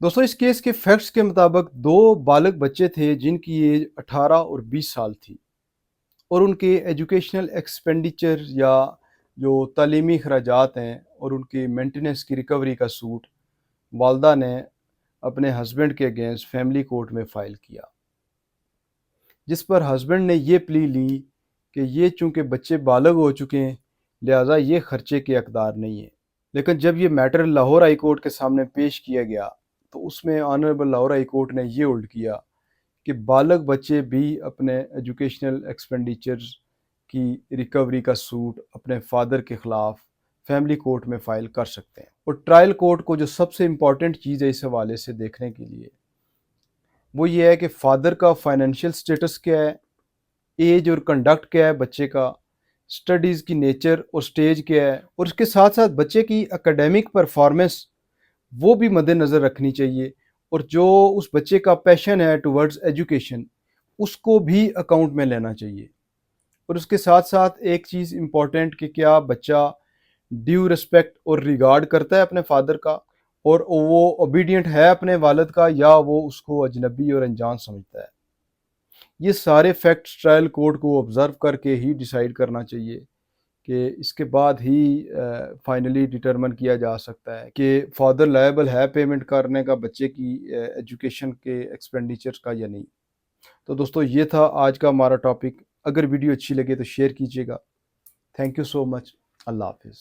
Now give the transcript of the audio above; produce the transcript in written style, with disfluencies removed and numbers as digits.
दोस्तों, इस केस के फैक्ट्स के मुताबिक दो बालग बच्चे थे जिनकी एज 18 और 20 साल थी, और उनके एजुकेशनल एक्सपेंडिचर या जो तालीमी खराजात हैं और उनकी मेंटेनेंस की रिकवरी का सूट वालदा ने अपने हस्बैंड के अगेंस्ट फैमिली कोर्ट में फ़ाइल किया, जिस पर हस्बैंड ने ये प्ली ली कि ये चूँकि बच्चे बालग हो चुके हैं, लिहाजा ये खर्चे के हकदार नहीं है। लेकिन जब ये मैटर लाहौर हाई कोर्ट के सामने पेश किया गया, तो उसमें ऑनरेबल लाहौर हाई कोर्ट ने ये उल्ट किया कि बालग बच्चे भी अपने एजुकेशनल एक्सपेंडिचर्स की रिकवरी का सूट अपने फादर के ख़िलाफ़ फैमिली कोर्ट में फ़ाइल कर सकते हैं। और ट्रायल कोर्ट को जो सबसे इम्पॉर्टेंट चीज़ है इस हवाले से देखने के लिए, वो ये है कि फ़ादर का फाइनेंशियल स्टेटस क्या है, एज और कंडक्ट क्या है बच्चे का, स्टडीज़ की नेचर और स्टेज क्या है, और उसके साथ साथ बच्चे की एकेडमिक परफॉर्मेंस वो भी मद्देनज़र रखनी चाहिए, और जो उस बच्चे का पैशन है टुवर्ड्स एजुकेशन उसको भी अकाउंट में लेना चाहिए। और उसके साथ साथ एक चीज़ इम्पॉर्टेंट कि क्या बच्चा ड्यू रिस्पेक्ट और रिगार्ड करता है अपने फादर का, और वो ओबीडियंट है अपने वालिद का, या वो उसको अजनबी और अनजान समझता है। ये सारे फैक्ट्स ट्रायल कोर्ट को ऑब्ज़र्व करके ही डिसाइड करना चाहिए कि इसके बाद ही फाइनली डिटरमिन किया जा सकता है कि फादर लायबल है पेमेंट करने का बच्चे की एजुकेशन के एक्सपेंडिचर्स का या नहीं। तो दोस्तों, ये था आज का हमारा टॉपिक। अगर वीडियो अच्छी लगे तो शेयर कीजिएगा। Thank you so much. अल्लाह हाफिज़।